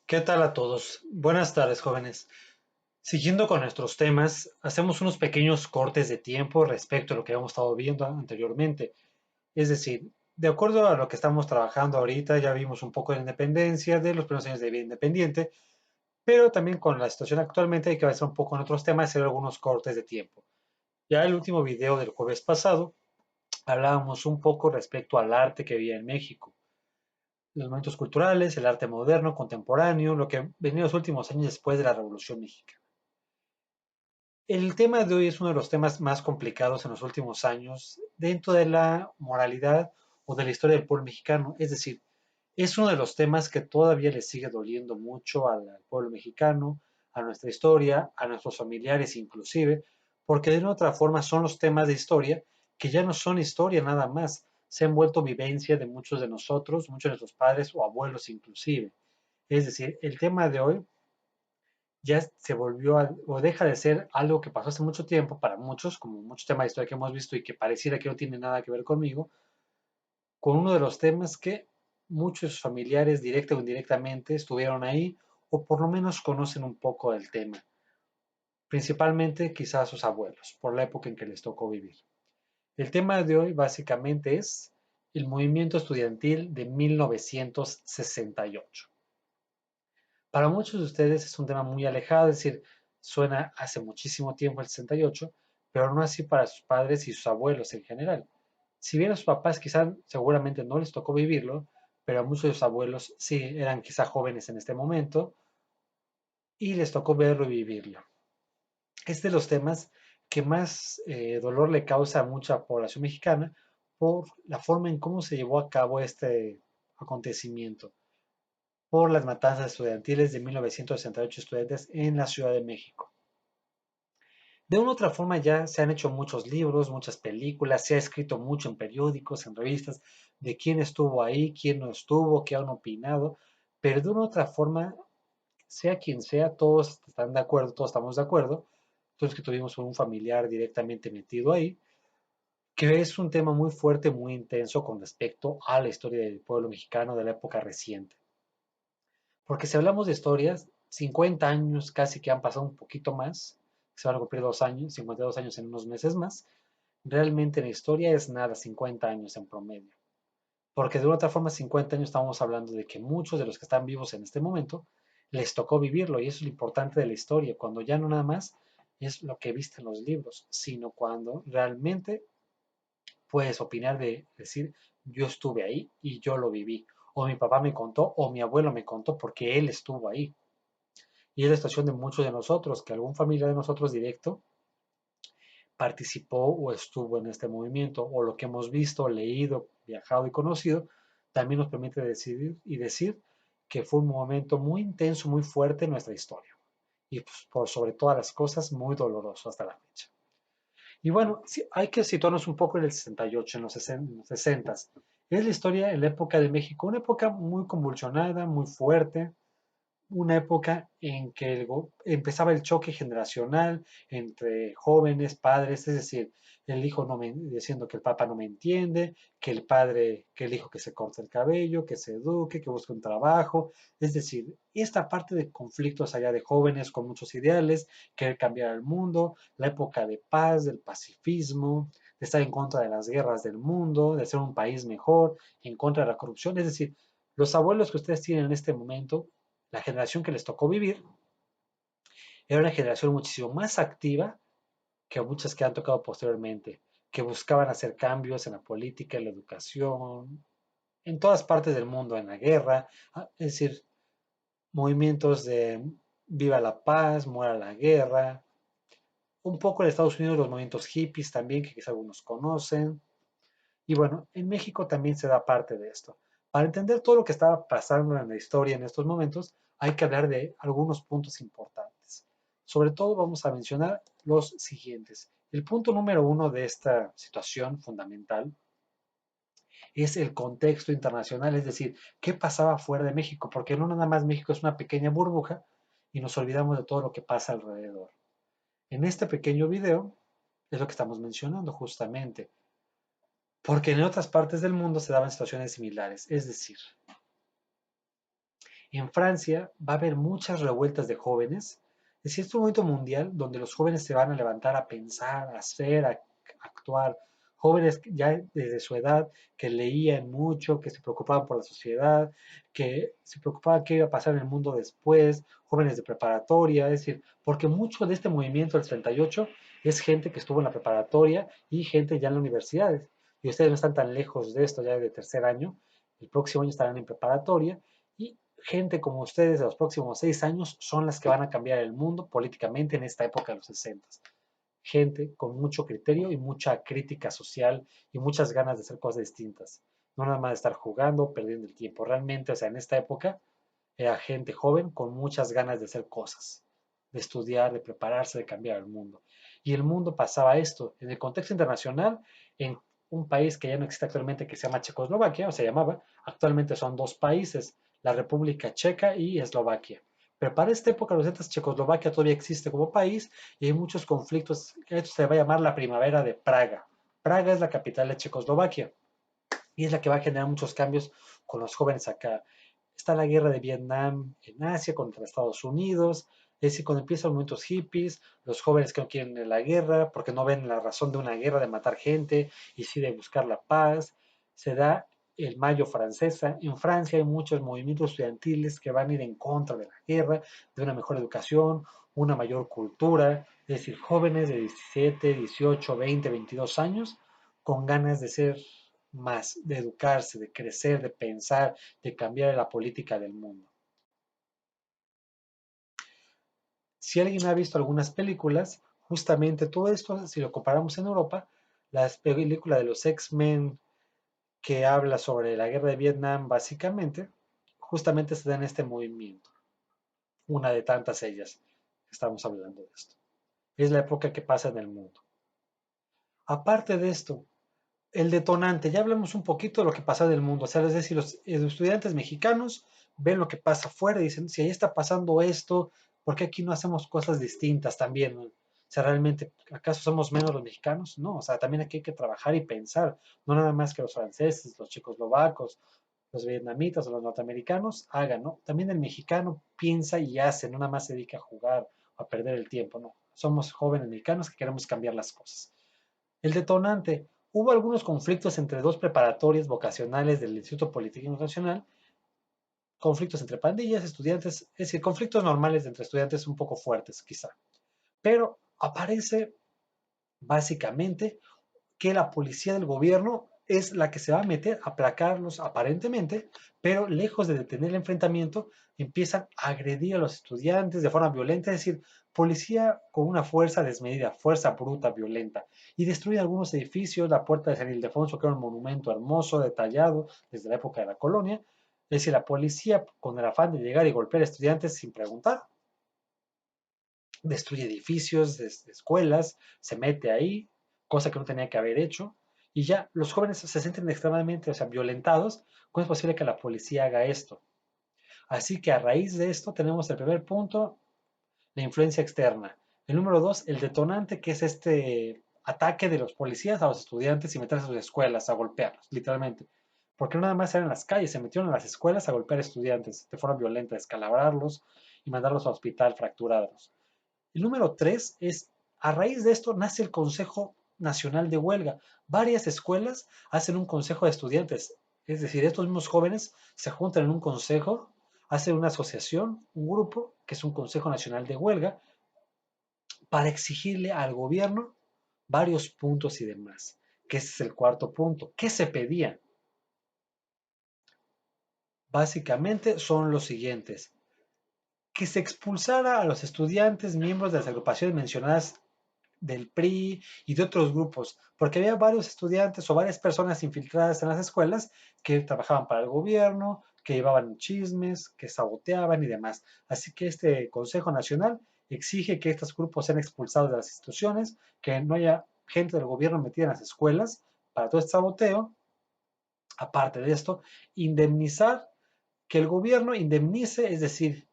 ¿Qué tal a todos? Buenas tardes, jóvenes. Siguiendo con nuestros temas, hacemos unos pequeños cortes de tiempo respecto a lo que hemos estado viendo anteriormente. Es decir, de acuerdo a lo que estamos trabajando ahorita, ya vimos un poco de la independencia, de los primeros años de vida independiente, pero también con la situación actualmente hay que avanzar un poco en otros temas y hacer algunos cortes de tiempo. Ya el último video del jueves pasado hablábamos un poco respecto al arte que había en México, los momentos culturales, el arte moderno, contemporáneo, lo que venía los últimos años después de la Revolución Mexicana. El tema de hoy es uno de los temas más complicados en los últimos años dentro de la moralidad o de la historia del pueblo mexicano. Es decir, es uno de los temas que todavía le sigue doliendo mucho al pueblo mexicano, a nuestra historia, a nuestros familiares inclusive, porque de una u otra forma son los temas de historia que ya no son historia nada más, se han vuelto vivencia de muchos de nosotros, muchos de nuestros padres o abuelos inclusive. Es decir, el tema de hoy ya se volvió o deja de ser algo que pasó hace mucho tiempo para muchos, como muchos temas de historia que hemos visto y que pareciera que no tiene nada que ver conmigo, con uno de los temas que muchos familiares, directa o indirectamente, estuvieron ahí o por lo menos conocen un poco del tema, principalmente quizás sus abuelos, por la época en que les tocó vivir. El tema de hoy básicamente es el movimiento estudiantil de 1968. Para muchos de ustedes es un tema muy alejado, es decir, suena hace muchísimo tiempo el 68, pero no así para sus padres y sus abuelos en general. Si bien a sus papás quizás seguramente no les tocó vivirlo, pero a muchos de sus abuelos sí eran quizá jóvenes en este momento y les tocó verlo y vivirlo. Es de los temas que más dolor le causa a mucha población mexicana por la forma en cómo se llevó a cabo este acontecimiento, por las matanzas estudiantiles de 1968 estudiantes en la Ciudad de México. De una u otra forma ya se han hecho muchos libros, muchas películas, se ha escrito mucho en periódicos, en revistas, de quién estuvo ahí, quién no estuvo, qué han opinado, pero de una u otra forma, sea quien sea, todos están de acuerdo, todos estamos de acuerdo, todos que tuvimos un familiar directamente metido ahí, que es un tema muy fuerte, muy intenso con respecto a la historia del pueblo mexicano de la época reciente. Porque si hablamos de historias, 50 años casi que han pasado un poquito más, se van a cumplir 2 años, 52 años en unos meses más, realmente en la historia es nada, 50 años en promedio. Porque de una otra forma, 50 años estamos hablando de que muchos de los que están vivos en este momento les tocó vivirlo y eso es lo importante de la historia, cuando ya no nada más es lo que viste en los libros, sino cuando realmente puedes opinar de decir, yo estuve ahí y yo lo viví, o mi papá me contó, o mi abuelo me contó porque él estuvo ahí. Y es la situación de muchos de nosotros, que algún familiar de nosotros directo participó o estuvo en este movimiento, o lo que hemos visto, leído, viajado y conocido, también nos permite decidir y decir que fue un momento muy intenso, muy fuerte en nuestra historia. Y pues, por sobre todas las cosas, muy doloroso hasta la fecha. Y bueno, sí, hay que situarnos un poco en el 68, en los 60. Es la historia en la época de México, una época muy convulsionada, muy fuerte, una época en que empezaba el choque generacional entre jóvenes, padres, es decir, el hijo no me, diciendo que el papá no me entiende, que el padre, que el hijo que se corte el cabello, que se eduque, que busque un trabajo, es decir, esta parte de conflictos allá de jóvenes con muchos ideales, querer cambiar el mundo, la época de paz, del pacifismo, de estar en contra de las guerras del mundo, de ser un país mejor, en contra de la corrupción, es decir, los abuelos que ustedes tienen en este momento, la generación que les tocó vivir, era una generación muchísimo más activa que muchas que han tocado posteriormente, que buscaban hacer cambios en la política, en la educación, en todas partes del mundo, en la guerra, es decir, movimientos de viva la paz, muera la guerra, un poco en Estados Unidos los movimientos hippies también, que quizás algunos conocen, y bueno, en México también se da parte de esto. Para entender todo lo que estaba pasando en la historia en estos momentos, hay que hablar de algunos puntos importantes. Sobre todo vamos a mencionar los siguientes. El punto número uno de esta situación fundamental es el contexto internacional, es decir, qué pasaba fuera de México, porque no nada más México es una pequeña burbuja y nos olvidamos de todo lo que pasa alrededor. En este pequeño video es lo que estamos mencionando justamente. Porque en otras partes del mundo se daban situaciones similares. Es decir, En Francia va a haber muchas revueltas de jóvenes. Es decir, es un momento mundial donde los jóvenes se van a levantar a pensar, a hacer, a actuar. Jóvenes ya desde su edad que leían mucho, que se preocupaban por la sociedad, que se preocupaban qué iba a pasar en el mundo después, jóvenes de preparatoria, es decir, porque mucho de este movimiento del 38 es gente que estuvo en la preparatoria y gente ya en las universidades. Y ustedes no están tan lejos de esto ya de tercer año, el próximo año estarán en preparatoria y gente como ustedes de los próximos 6 años son las que van a cambiar el mundo políticamente en esta época de los 60. Gente con mucho criterio y mucha crítica social y muchas ganas de hacer cosas distintas. No nada más de estar jugando, perdiendo el tiempo. Realmente, o sea, en esta época era gente joven con muchas ganas de hacer cosas, de estudiar, de prepararse, de cambiar el mundo. Y el mundo pasaba esto. En el contexto internacional, en un país que ya no existe actualmente, que se llama Checoslovaquia, o se llamaba, actualmente son dos países, la República Checa y Eslovaquia. Pero para esta época, los 70, Checoslovaquia todavía existe como país y hay muchos conflictos. Esto se va a llamar la primavera de Praga. Praga es la capital de Checoslovaquia y es la que va a generar muchos cambios con los jóvenes acá. Está la guerra de Vietnam en Asia contra Estados Unidos, es decir, cuando empiezan los movimientos hippies, los jóvenes que no quieren la guerra porque no ven la razón de una guerra, de matar gente y sí de buscar la paz, se da el Mayo francesa. En Francia hay muchos movimientos estudiantiles que van a ir en contra de la guerra, de una mejor educación, una mayor cultura, es decir, jóvenes de 17, 18, 20, 22 años con ganas de ser más, de educarse, de crecer, de pensar, de cambiar la política del mundo. Si alguien ha visto algunas películas, justamente todo esto, si lo comparamos en Europa, las películas de los X-Men que habla sobre la guerra de Vietnam, básicamente, justamente se da en este movimiento. Una de tantas ellas. Estamos hablando de esto. Es la época que pasa en el mundo. Aparte de esto, el detonante, ya hablamos un poquito de lo que pasa en el mundo, o sea, es decir, los estudiantes mexicanos ven lo que pasa afuera y dicen, si ahí está pasando esto, ¿por qué aquí no hacemos cosas distintas también? ¿No? O sea, realmente, ¿acaso somos menos los mexicanos? No, o sea, también aquí hay que trabajar y pensar, no nada más que los franceses, los checoslovacos, los vietnamitas o los norteamericanos hagan, ¿no? También el mexicano piensa y hace, no nada más se dedica a jugar, a perder el tiempo, no. Somos jóvenes mexicanos que queremos cambiar las cosas. El detonante. Hubo algunos conflictos entre dos preparatorias vocacionales del Instituto Politécnico Nacional, conflictos entre pandillas, estudiantes, es decir, conflictos normales entre estudiantes un poco fuertes, quizá. Pero aparece básicamente que la policía del gobierno es la que se va a meter a aplacarlos aparentemente, pero lejos de detener el enfrentamiento, empiezan a agredir a los estudiantes de forma violenta, es decir, policía con una fuerza desmedida, fuerza bruta, violenta, y destruye algunos edificios, la puerta de San Ildefonso, que era un monumento hermoso, detallado desde la época de la colonia, es decir, la policía con el afán de llegar y golpear a estudiantes sin preguntar, destruye edificios, escuelas, se mete ahí, cosa que no tenía que haber hecho, y ya los jóvenes se sienten extremadamente, o sea, violentados. ¿Cómo es posible que la policía haga esto? Así que a raíz de esto tenemos el primer punto, la influencia externa. El número dos, el detonante, que es este ataque de los policías a los estudiantes y meterse a sus escuelas a golpearlos, literalmente. Porque no nada más eran en las calles, se metieron en las escuelas a golpear estudiantes de forma violenta, descalabrarlos y mandarlos al hospital fracturados. El número tres es, a raíz de esto nace el Consejo Nacional de Huelga. Varias escuelas hacen un consejo de estudiantes, es decir, estos mismos jóvenes se juntan en un consejo, hacen una asociación, un grupo, que es un Consejo Nacional de Huelga, para exigirle al gobierno varios puntos y demás. Que ese es el cuarto punto. ¿Qué se pedía? Básicamente son los siguientes. Que se expulsara a los estudiantes miembros de las agrupaciones mencionadas del PRI y de otros grupos, porque había varios estudiantes o varias personas infiltradas en las escuelas que trabajaban para el gobierno, que llevaban chismes, que saboteaban y demás. Así que este Consejo Nacional exige que estos grupos sean expulsados de las instituciones, que no haya gente del gobierno metida en las escuelas para todo este saboteo. Aparte de esto, indemnizar, que el gobierno indemnice, es decir,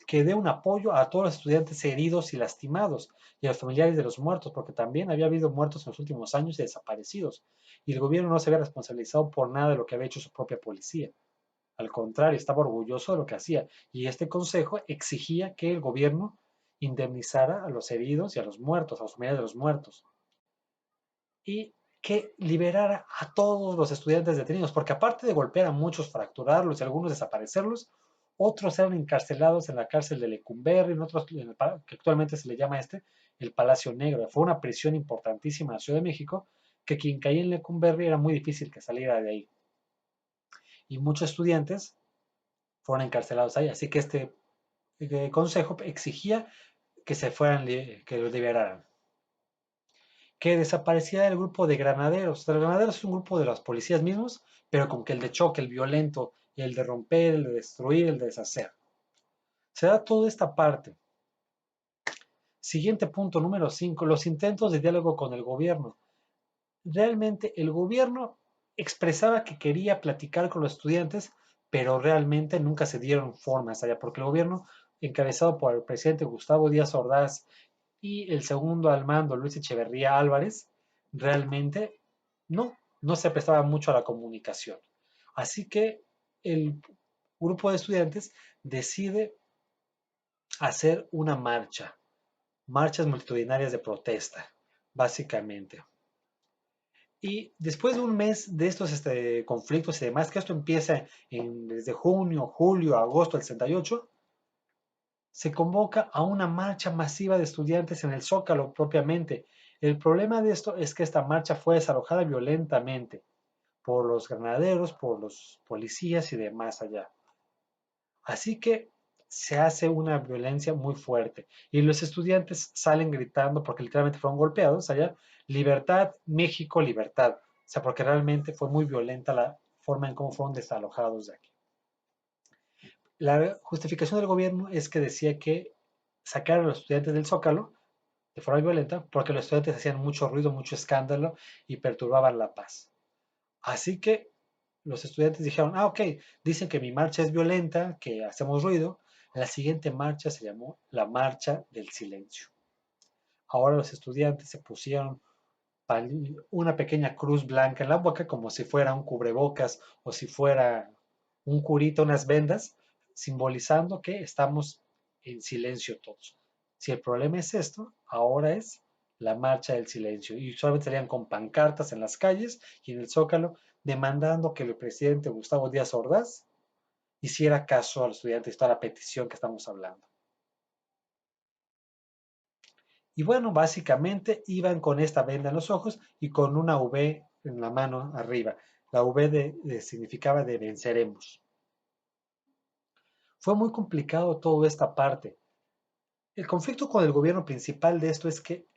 que dé un apoyo a todos los estudiantes heridos y lastimados y a los familiares de los muertos, porque también había habido muertos en los últimos años y desaparecidos, y el gobierno no se había responsabilizado por nada de lo que había hecho su propia policía. Al contrario, estaba orgulloso de lo que hacía. Y este consejo exigía que el gobierno indemnizara a los heridos y a los muertos, a los familiares de los muertos. Y que liberara a todos los estudiantes detenidos, porque aparte de golpear a muchos, fracturarlos y algunos desaparecerlos, otros eran encarcelados en la cárcel de Lecumberri, en otros, que actualmente se le llama el Palacio Negro. Fue una prisión importantísima en la Ciudad de México, que quien caía en Lecumberri era muy difícil que saliera de ahí. Y muchos estudiantes fueron encarcelados ahí, así que este consejo exigía que se fueran, que los liberaran. Que desaparecía el grupo de granaderos. Los granaderos es un grupo de los policías mismos, pero con que el de choque, el violento, el de romper, el de destruir, el de deshacer. Se da toda esta parte. Siguiente punto, número 5, los intentos de diálogo con el gobierno. Realmente el gobierno expresaba que quería platicar con los estudiantes, pero realmente nunca se dieron formas allá, porque el gobierno, encabezado por el presidente Gustavo Díaz Ordaz y el segundo al mando, Luis Echeverría Álvarez, realmente no se prestaba mucho a la comunicación. Así que el grupo de estudiantes decide hacer una marcha, marchas multitudinarias de protesta, básicamente. Y después de un mes de estos conflictos y demás, que esto empieza desde junio, julio, agosto del 68, se convoca a una marcha masiva de estudiantes en el Zócalo propiamente. El problema de esto es que esta marcha fue desalojada violentamente por los granaderos, por los policías y demás allá. Así que se hace una violencia muy fuerte y los estudiantes salen gritando porque literalmente fueron golpeados allá, libertad, México, libertad. O sea, porque realmente fue muy violenta la forma en cómo fueron desalojados de aquí. La justificación del gobierno es que decía que sacaron a los estudiantes del Zócalo de forma violenta porque los estudiantes hacían mucho ruido, mucho escándalo y perturbaban la paz. Así que los estudiantes dijeron, ok, dicen que mi marcha es violenta, que hacemos ruido. La siguiente marcha se llamó la Marcha del Silencio. Ahora los estudiantes se pusieron una pequeña cruz blanca en la boca como si fuera un cubrebocas o si fuera un curita, unas vendas, simbolizando que estamos en silencio todos. Si el problema es esto, ahora es la marcha del silencio. Y solamente salían con pancartas en las calles y en el Zócalo demandando que el presidente Gustavo Díaz Ordaz hiciera caso a los estudiantes, toda la petición que estamos hablando. Y bueno, básicamente iban con esta venda en los ojos y con una V en la mano arriba. La V significaba de venceremos. Fue muy complicado toda esta parte. El conflicto con el gobierno principal de esto es que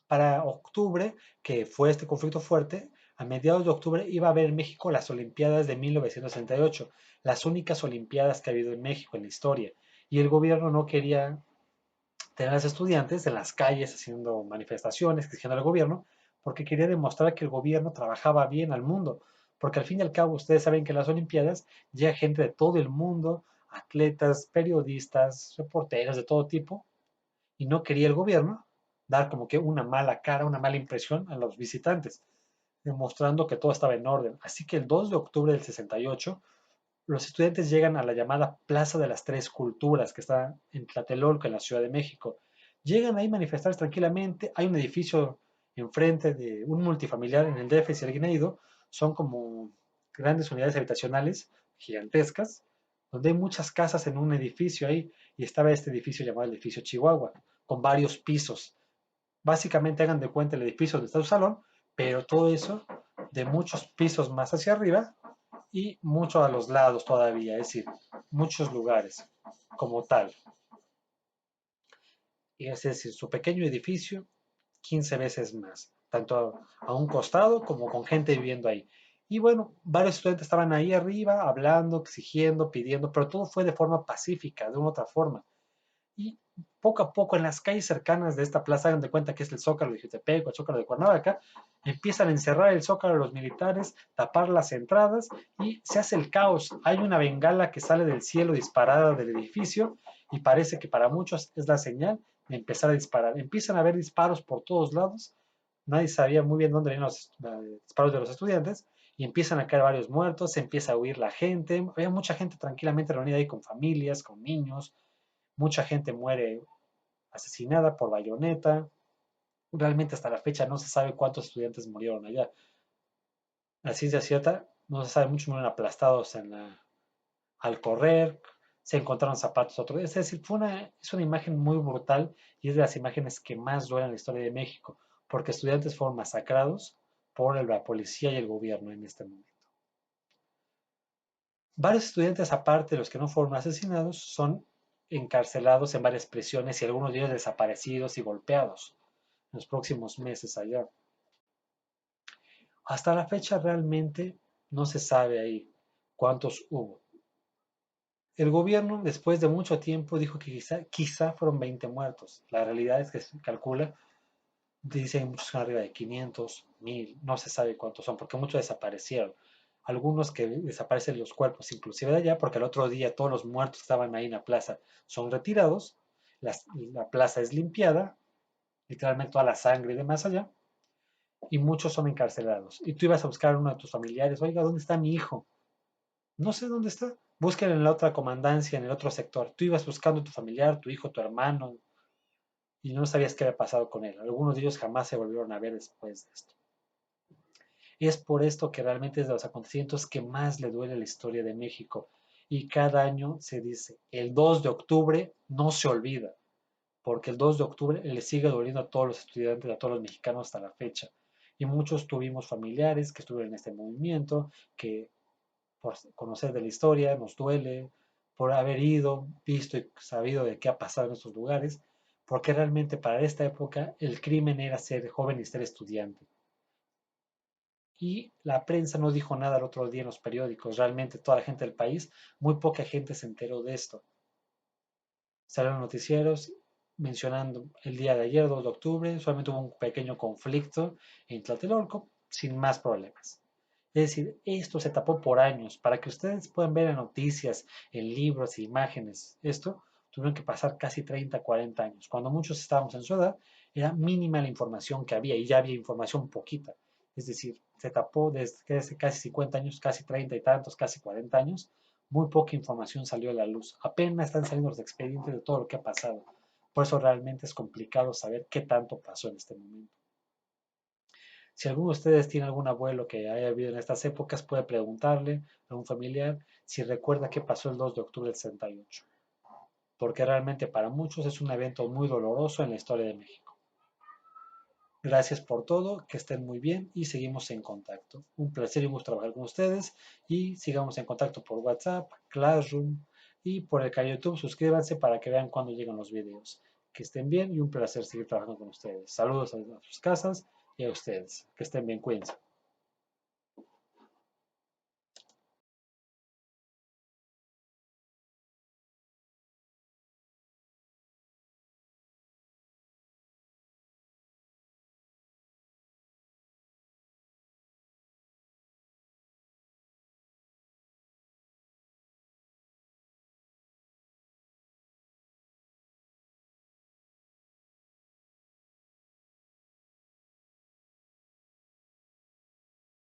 para octubre, que fue este conflicto fuerte, a mediados de octubre iba a haber en México las Olimpiadas de 1968, las únicas Olimpiadas que ha habido en México en la historia. Y el gobierno no quería tener a los estudiantes en las calles haciendo manifestaciones, exigiendo al gobierno, porque quería demostrar que el gobierno trabajaba bien al mundo. Porque al fin y al cabo, ustedes saben que en las Olimpiadas llega gente de todo el mundo, atletas, periodistas, reporteros de todo tipo, y no quería el gobierno dar como que una mala cara, una mala impresión a los visitantes, demostrando que todo estaba en orden. Así que el 2 de octubre del 68, los estudiantes llegan a la llamada Plaza de las Tres Culturas, que está en Tlatelolco, en la Ciudad de México. Llegan ahí a manifestarse tranquilamente. Hay un edificio enfrente de un multifamiliar en el DF, si alguien ha ido. Son como grandes unidades habitacionales gigantescas, donde hay muchas casas en un edificio ahí. Y estaba este edificio llamado el edificio Chihuahua, con varios pisos. Básicamente hagan de cuenta el edificio donde está su salón, pero todo eso de muchos pisos más hacia arriba y mucho a los lados todavía, es decir, muchos lugares como tal. Y es decir, su pequeño edificio 15 veces más, tanto a un costado como con gente viviendo ahí. Y bueno, varios estudiantes estaban ahí arriba hablando, exigiendo, pidiendo, pero todo fue de forma pacífica, de una otra forma. Y poco a poco en las calles cercanas de esta plaza, hagan de cuenta que es el Zócalo de Jutepec o el Zócalo de Cuernavaca, empiezan a encerrar el Zócalo los militares, tapar las entradas y se hace el caos. Hay una bengala que sale del cielo disparada del edificio y parece que para muchos es la señal de empezar a disparar. Empiezan a haber disparos por todos lados, nadie sabía muy bien dónde venían los disparos de los estudiantes y empiezan a caer varios muertos, se empieza a huir la gente, había mucha gente tranquilamente reunida ahí con familias, con niños, mucha gente muere asesinada por bayoneta, realmente hasta la fecha no se sabe cuántos estudiantes murieron allá. La ciencia cierta no se sabe mucho, murieron aplastados al correr, se encontraron zapatos otro día. Es decir, es una imagen muy brutal y es de las imágenes que más duelen en la historia de México, porque estudiantes fueron masacrados por la policía y el gobierno en este momento. Varios estudiantes, aparte de los que no fueron asesinados, son encarcelados en varias prisiones y algunos de ellos desaparecidos y golpeados en los próximos meses allá. Hasta la fecha realmente no se sabe ahí cuántos hubo. El gobierno, después de mucho tiempo, dijo que quizá fueron 20 muertos. La realidad es que se calcula, dicen muchos son arriba de 500, 1000, no se sabe cuántos son, porque muchos desaparecieron. Algunos que desaparecen los cuerpos, inclusive de allá, porque el otro día todos los muertos que estaban ahí en la plaza son retirados, la plaza es limpiada, literalmente toda la sangre y demás allá, y muchos son encarcelados. Y tú ibas a buscar a uno de tus familiares, oiga, ¿dónde está mi hijo? No sé dónde está. Búsquenlo en la otra comandancia, en el otro sector. Tú ibas buscando a tu familiar, tu hijo, tu hermano, y no sabías qué había pasado con él. Algunos de ellos jamás se volvieron a ver después de esto. Y es por esto que realmente es de los acontecimientos que más le duele a la historia de México. Y cada año se dice, el 2 de octubre no se olvida, porque el 2 de octubre le sigue doliendo a todos los estudiantes, a todos los mexicanos hasta la fecha. Y muchos tuvimos familiares que estuvieron en este movimiento, que por conocer de la historia, nos duele, por haber ido, visto y sabido de qué ha pasado en estos lugares, porque realmente para esta época el crimen era ser joven y ser estudiante. Y la prensa no dijo nada el otro día en los periódicos, realmente toda la gente del país, muy poca gente se enteró de esto. Salieron noticieros mencionando el día de ayer, 2 de octubre, solamente hubo un pequeño conflicto en Tlatelolco, sin más problemas. Es decir, esto se tapó por años. Para que ustedes puedan ver en noticias, en libros, e imágenes, esto tuvieron que pasar casi 30, 40 años. Cuando muchos estábamos en su edad, era mínima la información que había y ya había información poquita. Es decir, se tapó desde hace casi 50 años, casi 30 y tantos, casi 40 años. Muy poca información salió a la luz. Apenas están saliendo los expedientes de todo lo que ha pasado. Por eso realmente es complicado saber qué tanto pasó en este momento. Si alguno de ustedes tiene algún abuelo que haya vivido en estas épocas, puede preguntarle a un familiar si recuerda qué pasó el 2 de octubre del 68, porque realmente para muchos es un evento muy doloroso en la historia de México. Gracias por todo, que estén muy bien y seguimos en contacto. Un placer y un gusto trabajar con ustedes y sigamos en contacto por WhatsApp, Classroom y por el canal de YouTube. Suscríbanse para que vean cuando llegan los videos. Que estén bien y un placer seguir trabajando con ustedes. Saludos a sus casas y a ustedes. Que estén bien, cuídense.